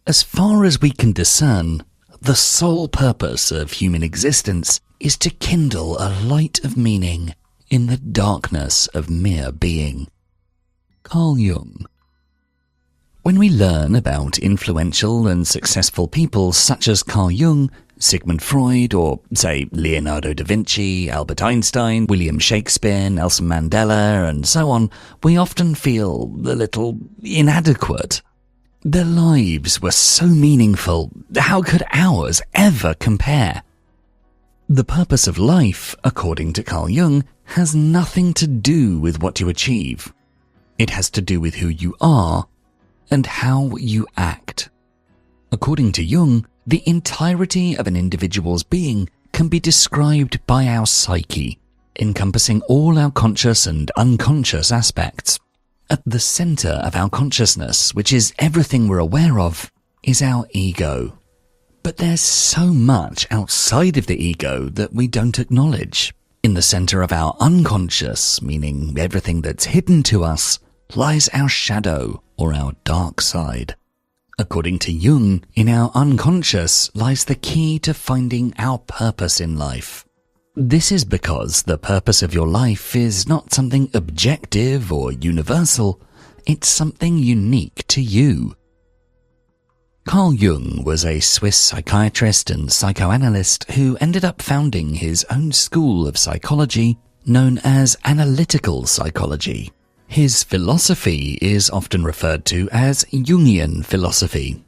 As far as we can discern, the sole purpose of human existence is to kindle a light of meaning in the darkness of mere being. Carl Jung. When we learn about influential and successful people such as Carl Jung, Sigmund Freud, or, say, Leonardo da Vinci, Albert Einstein, William Shakespeare, Nelson Mandela, and so on, we often feel a little inadequate. Their lives were so meaningful, how could ours ever compare? The purpose of life, according to Carl Jung, has nothing to do with what you achieve. It has to do with who you are and how you act. According to Jung, the entirety of an individual's being can be described by our psyche, encompassing all our conscious and unconscious aspects. At the center of our consciousness, which is everything we're aware of, is our ego. But there's so much outside of the ego that we don't acknowledge. In the center of our unconscious, meaning everything that's hidden to us, lies our shadow or our dark side. According to Jung, in our unconscious lies the key to finding our purpose in life. This is because the purpose of your life is not something objective or universal, it's something unique to you. Carl Jung was a Swiss psychiatrist and psychoanalyst who ended up founding his own school of psychology known as analytical psychology. His philosophy is often referred to as Jungian philosophy.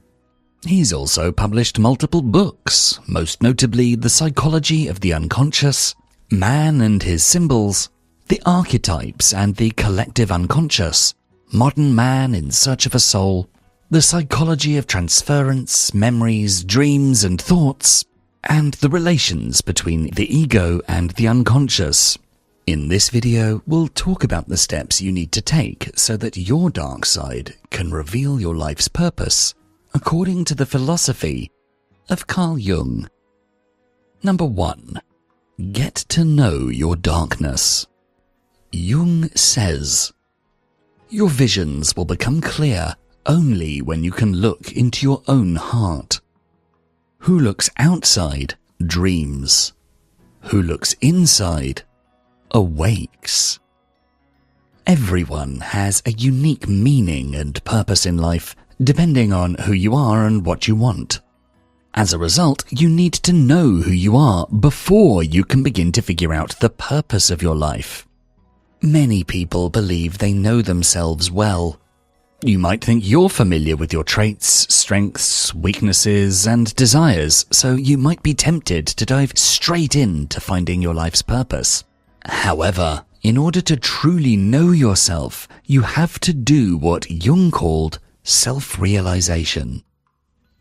He's also published multiple books, most notably The Psychology of the Unconscious, Man and His Symbols, The Archetypes and the Collective Unconscious, Modern Man in Search of a Soul, The Psychology of Transference, Memories, Dreams and Thoughts, and the relations between the ego and the unconscious. In this video, we'll talk about the steps you need to take so that your dark side can reveal your life's purpose, according to the philosophy of Carl Jung. Number 1. Get to know your darkness. Jung says, your visions will become clear only when you can look into your own heart. Who looks outside dreams. Who looks inside awakes. Everyone has a unique meaning and purpose in life, depending on who you are and what you want. As a result, you need to know who you are before you can begin to figure out the purpose of your life. Many people believe they know themselves well. You might think you're familiar with your traits, strengths, weaknesses, and desires, so you might be tempted to dive straight into finding your life's purpose. However, in order to truly know yourself, you have to do what Jung called self-realization.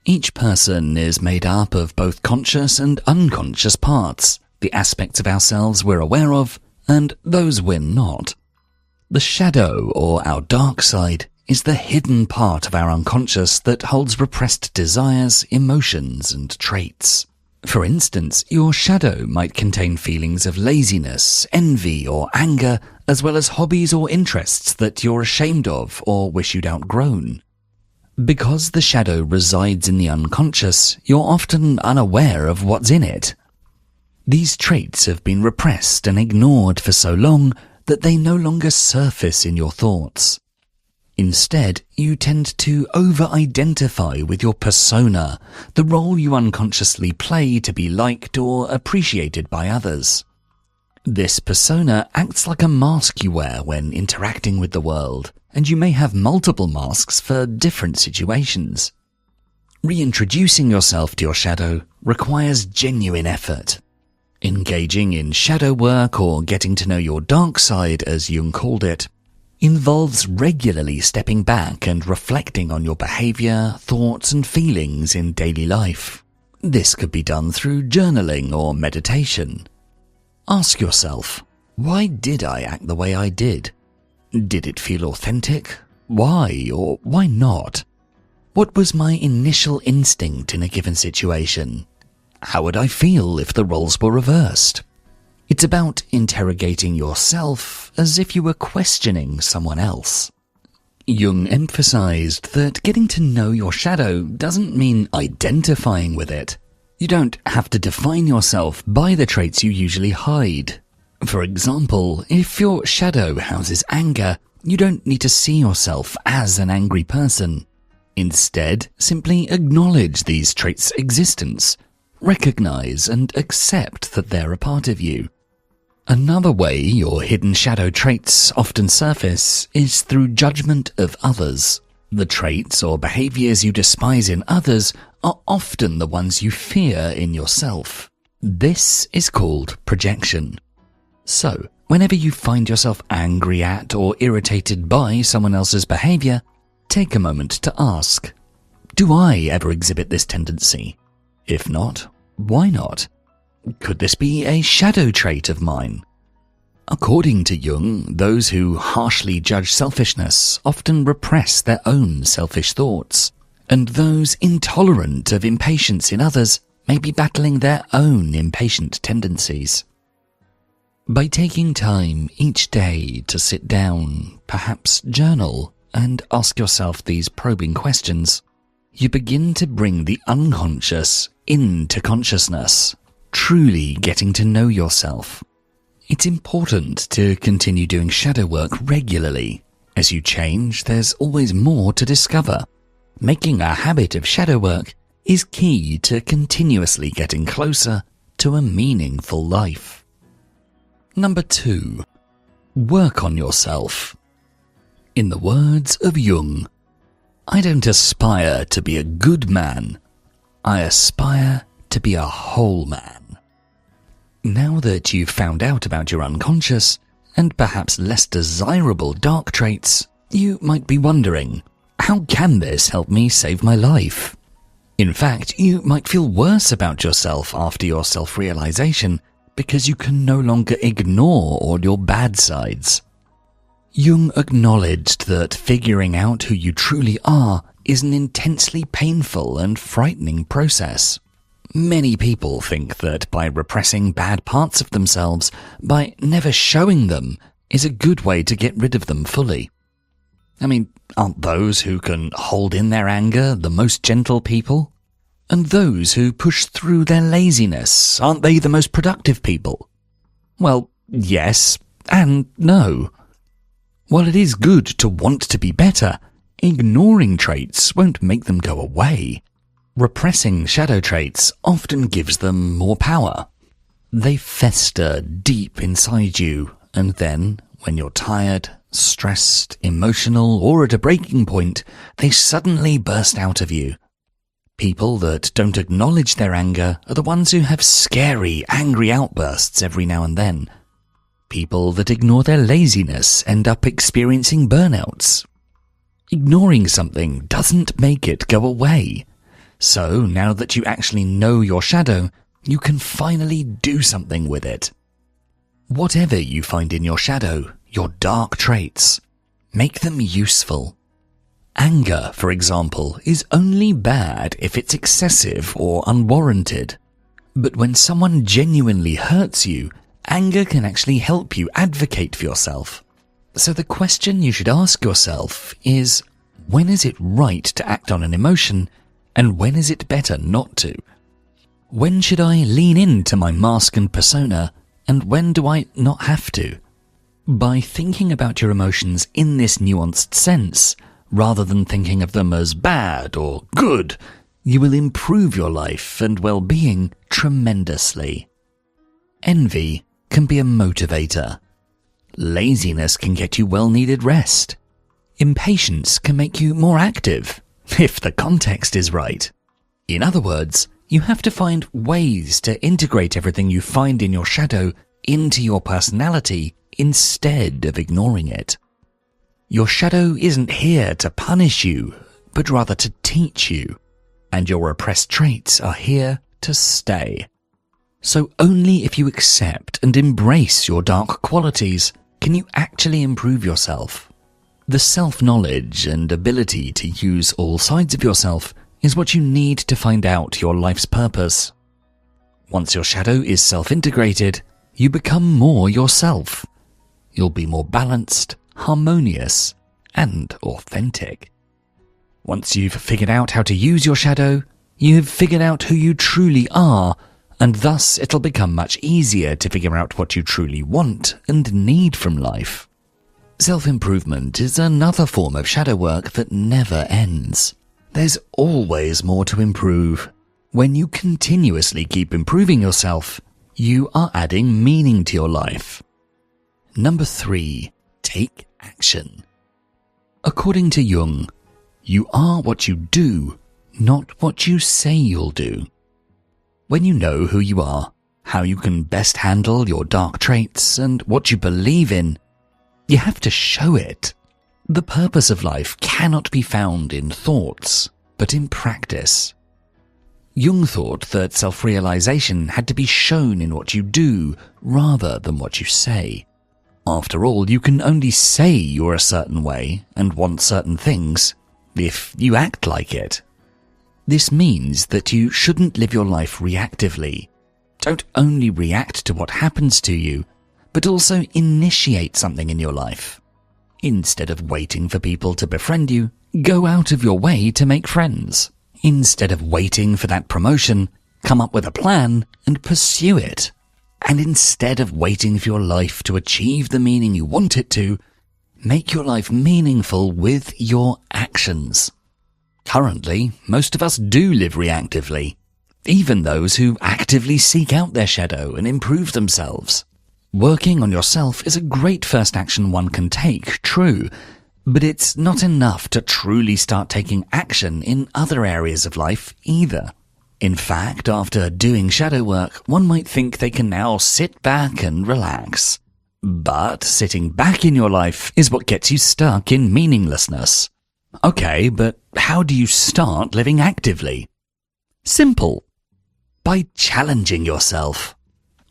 Each person is made up of both conscious and unconscious parts, the aspects of ourselves we're aware of, and those we're not. The shadow, or our dark side, is the hidden part of our unconscious that holds repressed desires, emotions, and traits. For instance, your shadow might contain feelings of laziness, envy, or anger, as well as hobbies or interests that you're ashamed of or wish you'd outgrown. Because the shadow resides in the unconscious, you're often unaware of what's in it. These traits have been repressed and ignored for so long that they no longer surface in your thoughts. Instead, you tend to over-identify with your persona, the role you unconsciously play to be liked or appreciated by others. This persona acts like a mask you wear when interacting with the world, and you may have multiple masks for different situations. Reintroducing yourself to your shadow requires genuine effort. Engaging in shadow work, or getting to know your dark side, as Jung called it, involves regularly stepping back and reflecting on your behavior, thoughts, and feelings in daily life. This could be done through journaling or meditation. Ask yourself, why did I act the way I did? Did it feel authentic? Why or why not? What was my initial instinct in a given situation? How would I feel if the roles were reversed? It's about interrogating yourself as if you were questioning someone else. Jung emphasized that getting to know your shadow doesn't mean identifying with it. You don't have to define yourself by the traits you usually hide. For example, if your shadow houses anger, you don't need to see yourself as an angry person. Instead, simply acknowledge these traits' existence, recognize and accept that they're a part of you. Another way your hidden shadow traits often surface is through judgment of others. The traits or behaviors you despise in others are often the ones you fear in yourself. This is called projection. So, whenever you find yourself angry at or irritated by someone else's behavior, take a moment to ask, do I ever exhibit this tendency? If not, why not? Could this be a shadow trait of mine? According to Jung, those who harshly judge selfishness often repress their own selfish thoughts, and those intolerant of impatience in others may be battling their own impatient tendencies. By taking time each day to sit down, perhaps journal, and ask yourself these probing questions, you begin to bring the unconscious into consciousness, truly getting to know yourself. It's important to continue doing shadow work regularly. As you change, there's always more to discover. Making a habit of shadow work is key to continuously getting closer to a meaningful life. Number 2. Work on yourself. In the words of Jung, I don't aspire to be a good man. I aspire to be a whole man. Now that you've found out about your unconscious and perhaps less desirable dark traits, you might be wondering, how can this help me save my life? In fact, you might feel worse about yourself after your self-realization because you can no longer ignore all your bad sides. Jung acknowledged that figuring out who you truly are is an intensely painful and frightening process. Many people think that by repressing bad parts of themselves, by never showing them, is a good way to get rid of them fully. I mean, aren't those who can hold in their anger the most gentle people? And those who push through their laziness, aren't they the most productive people? Well, yes and no. While it is good to want to be better, ignoring traits won't make them go away. Repressing shadow traits often gives them more power. They fester deep inside you, and then, when you're tired, stressed, emotional, or at a breaking point, they suddenly burst out of you. People that don't acknowledge their anger are the ones who have scary, angry outbursts every now and then. People that ignore their laziness end up experiencing burnouts. Ignoring something doesn't make it go away. So, now that you actually know your shadow, you can finally do something with it. Whatever you find in your shadow, your dark traits, make them useful. Anger, for example, is only bad if it's excessive or unwarranted. But when someone genuinely hurts you, anger can actually help you advocate for yourself. So the question you should ask yourself is, when is it right to act on an emotion, and when is it better not to? When should I lean into my mask and persona, and when do I not have to? By thinking about your emotions in this nuanced sense, rather than thinking of them as bad or good, you will improve your life and well-being tremendously. Envy can be a motivator. Laziness can get you well-needed rest. Impatience can make you more active, if the context is right. In other words, you have to find ways to integrate everything you find in your shadow into your personality instead of ignoring it. Your shadow isn't here to punish you, but rather to teach you, and your repressed traits are here to stay. So only if you accept and embrace your dark qualities can you actually improve yourself. The self-knowledge and ability to use all sides of yourself is what you need to find out your life's purpose. Once your shadow is self-integrated, you become more yourself. You'll be more balanced, harmonious, and authentic. Once you've figured out how to use your shadow, you've figured out who you truly are, and thus it'll become much easier to figure out what you truly want and need from life. Self-improvement is another form of shadow work that never ends. There's always more to improve. When you continuously keep improving yourself, you are adding meaning to your life. Number 3. Take action. According to Jung, you are what you do, not what you say you'll do. When you know who you are, how you can best handle your dark traits, and what you believe in, you have to show it. The purpose of life cannot be found in thoughts, but in practice. Jung thought that self-realization had to be shown in what you do rather than what you say. After all, you can only say you're a certain way and want certain things if you act like it. This means that you shouldn't live your life reactively. Don't only react to what happens to you, but also initiate something in your life. Instead of waiting for people to befriend you, go out of your way to make friends. Instead of waiting for that promotion, come up with a plan and pursue it. And instead of waiting for your life to achieve the meaning you want it to, make your life meaningful with your actions. Currently, most of us do live reactively, even those who actively seek out their shadow and improve themselves. Working on yourself is a great first action one can take, true, but it's not enough to truly start taking action in other areas of life either. In fact, after doing shadow work, one might think they can now sit back and relax. But sitting back in your life is what gets you stuck in meaninglessness. Okay, but how do you start living actively? Simple. By challenging yourself.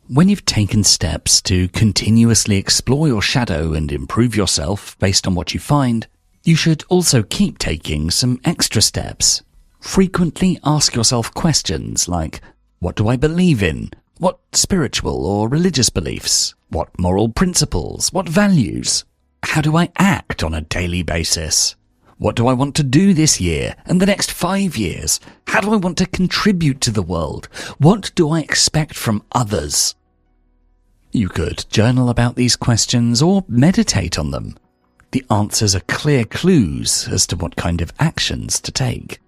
When you've taken steps to continuously explore your shadow and improve yourself based on what you find, you should also keep taking some extra steps. Frequently ask yourself questions like, what do I believe in? What spiritual or religious beliefs? What moral principles? What values? How do I act on a daily basis? What do I want to do this year and the next 5 years? How do I want to contribute to the world? What do I expect from others? You could journal about these questions or meditate on them. The answers are clear clues as to what kind of actions to take.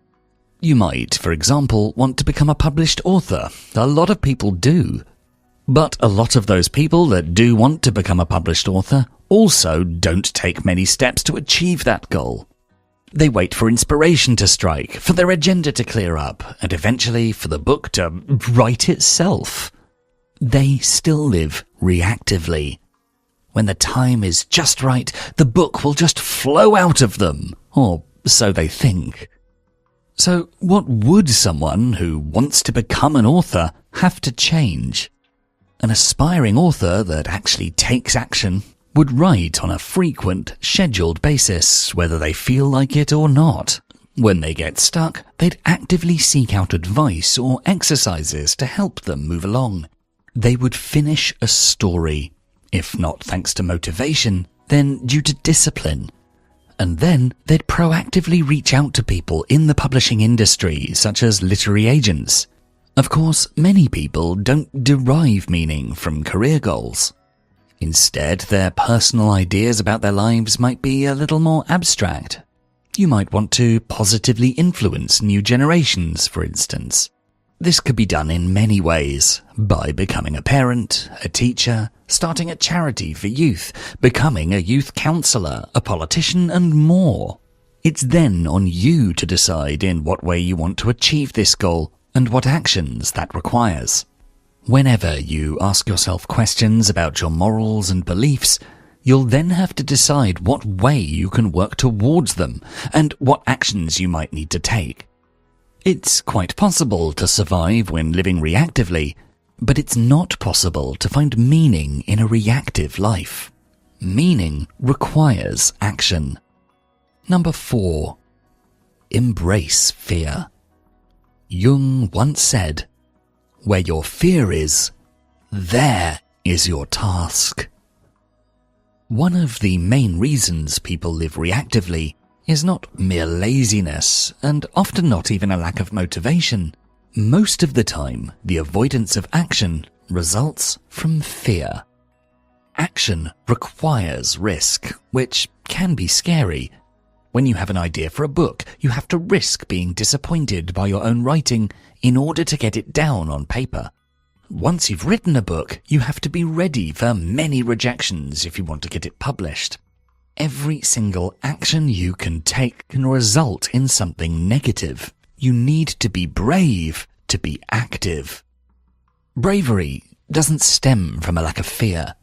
You might, for example, want to become a published author. A lot of people do. But a lot of those people that do want to become a published author also don't take many steps to achieve that goal. They wait for inspiration to strike, for their agenda to clear up, and eventually for the book to write itself. They still live reactively. When the time is just right, the book will just flow out of them, or so they think. So what would someone who wants to become an author have to change? An aspiring author that actually takes action would write on a frequent, scheduled basis, whether they feel like it or not. When they get stuck, they'd actively seek out advice or exercises to help them move along. They would finish a story, if not thanks to motivation, then due to discipline. And then they'd proactively reach out to people in the publishing industry, such as literary agents. Of course, many people don't derive meaning from career goals. Instead, their personal ideas about their lives might be a little more abstract. You might want to positively influence new generations, for instance. This could be done in many ways, by becoming a parent, a teacher, starting a charity for youth, becoming a youth counsellor, a politician, and more. It's then on you to decide in what way you want to achieve this goal and what actions that requires. Whenever you ask yourself questions about your morals and beliefs, you'll then have to decide what way you can work towards them and what actions you might need to take. It's quite possible to survive when living reactively, but it's not possible to find meaning in a reactive life. Meaning requires action. Number 4. Embrace fear. Jung once said, "Where your fear is, there is your task." One of the main reasons people live reactively is not mere laziness, and often not even a lack of motivation. Most of the time, the avoidance of action results from fear. Action requires risk, which can be scary. When you have an idea for a book, you have to risk being disappointed by your own writing in order to get it down on paper. Once you've written a book, you have to be ready for many rejections if you want to get it published. Every single action you can take can result in something negative. You need to be brave to be active. Bravery doesn't stem from a lack of fear.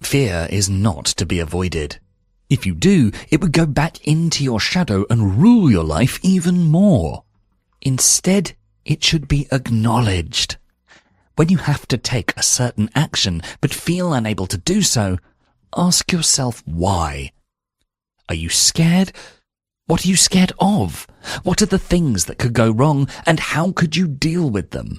Fear is not to be avoided. If you do, it would go back into your shadow and rule your life even more. Instead, it should be acknowledged. When you have to take a certain action but feel unable to do so, ask yourself why. Are you scared? What are you scared of? What are the things that could go wrong, and how could you deal with them?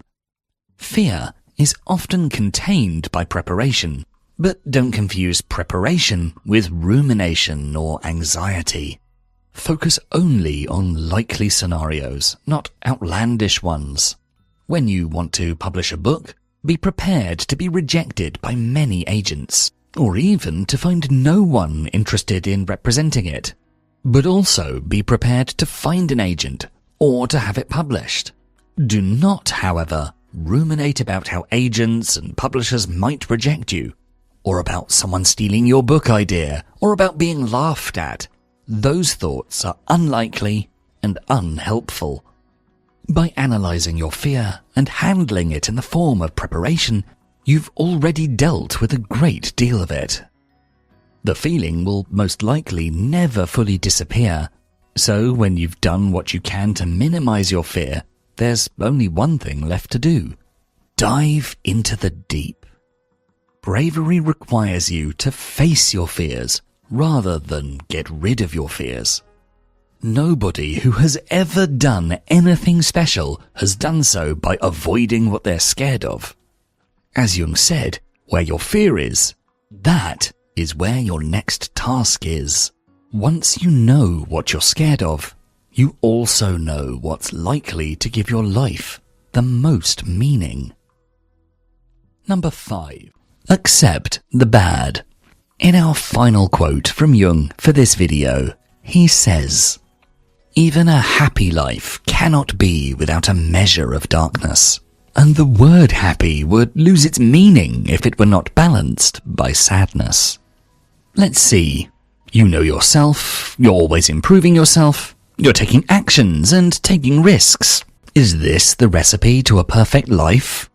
Fear is often contained by preparation, but don't confuse preparation with rumination or anxiety. Focus only on likely scenarios, not outlandish ones. When you want to publish a book, be prepared to be rejected by many agents, or even to find no one interested in representing it. But also be prepared to find an agent, or to have it published. Do not, however, ruminate about how agents and publishers might reject you, or about someone stealing your book idea, or about being laughed at. Those thoughts are unlikely and unhelpful. By analyzing your fear and handling it in the form of preparation, you've already dealt with a great deal of it. The feeling will most likely never fully disappear, so when you've done what you can to minimize your fear, there's only one thing left to do. Dive into the deep. Bravery requires you to face your fears rather than get rid of your fears. Nobody who has ever done anything special has done so by avoiding what they're scared of. As Jung said, where your fear is, that is where your next task is. Once you know what you're scared of, you also know what's likely to give your life the most meaning. Number 5. Accept the bad. In our final quote from Jung for this video, he says, "Even a happy life cannot be without a measure of darkness, and the word happy would lose its meaning if it were not balanced by sadness." Let's see. You know yourself, you're always improving yourself, you're taking actions and taking risks. Is this the recipe to a perfect life?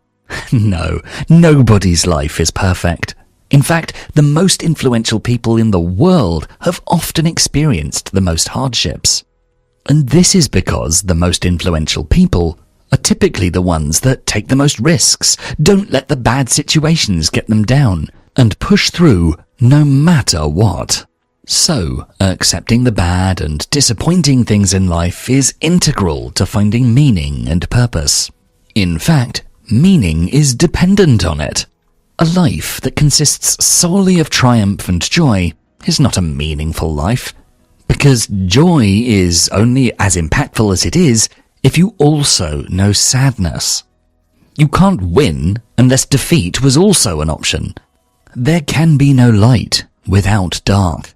No, nobody's life is perfect. In fact, the most influential people in the world have often experienced the most hardships. And this is because the most influential people are typically the ones that take the most risks, don't let the bad situations get them down, and push through no matter what. So, accepting the bad and disappointing things in life is integral to finding meaning and purpose. In fact, meaning is dependent on it. A life that consists solely of triumph and joy is not a meaningful life, because joy is only as impactful as it is if you also know sadness. You can't win unless defeat was also an option. There can be no light without dark.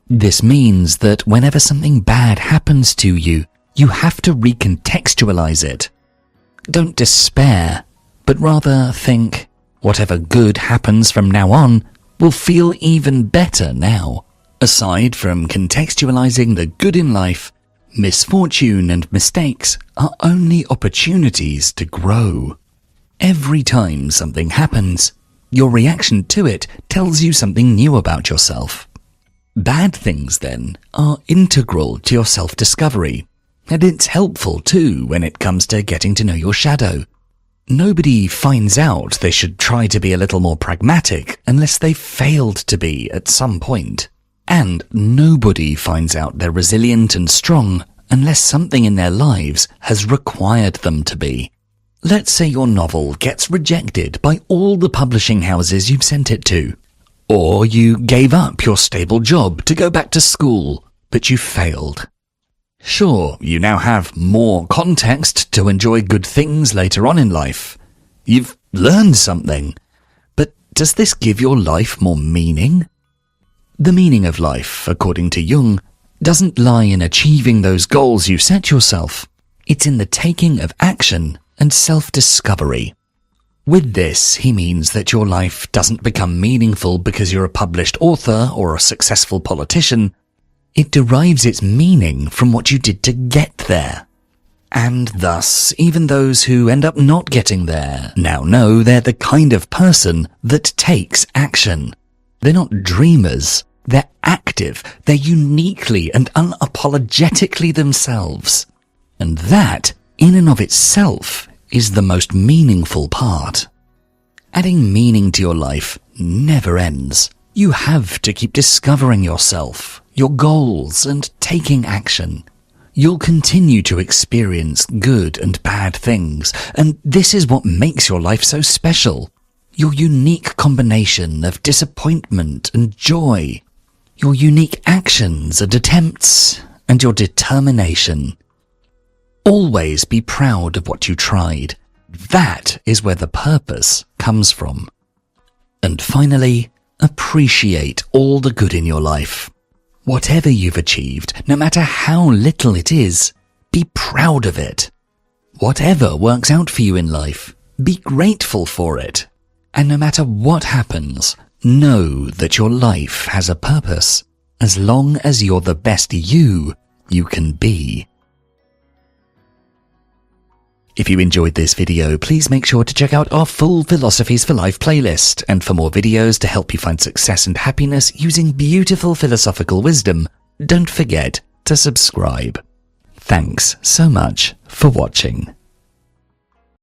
This means that whenever something bad happens to you, you have to recontextualize it. Don't despair, but rather think, whatever good happens from now on will feel even better now. Aside from contextualizing the good in life, misfortune and mistakes are only opportunities to grow. Every time something happens, your reaction to it tells you something new about yourself. Bad things, then, are integral to your self-discovery, and it's helpful too when it comes to getting to know your shadow. Nobody finds out they should try to be a little more pragmatic unless they've failed to be at some point. And nobody finds out they're resilient and strong unless something in their lives has required them to be. Let's say your novel gets rejected by all the publishing houses you've sent it to. Or you gave up your stable job to go back to school, but you failed. Sure, you now have more context to enjoy good things later on in life. You've learned something. But does this give your life more meaning? The meaning of life, according to Jung, doesn't lie in achieving those goals you set yourself. It's in the taking of action and self-discovery. With this, he means that your life doesn't become meaningful because you're a published author or a successful politician. It derives its meaning from what you did to get there. And thus, even those who end up not getting there now know they're the kind of person that takes action. They're not dreamers. They're active. They're uniquely and unapologetically themselves. And that, in and of itself, is the most meaningful part. Adding meaning to your life never ends. You have to keep discovering yourself, your goals, and taking action. You'll continue to experience good and bad things, and this is what makes your life so special. Your unique combination of disappointment and joy. Your unique actions and attempts, and your determination. Always be proud of what you tried. That is where the purpose comes from. And finally, appreciate all the good in your life. Whatever you've achieved, no matter how little it is, be proud of it. Whatever works out for you in life, be grateful for it. And no matter what happens, know that your life has a purpose, as long as you're the best you can be. If you enjoyed this video, please make sure to check out our full Philosophies for Life playlist, and for more videos to help you find success and happiness using beautiful philosophical wisdom, don't forget to subscribe. Thanks so much for watching.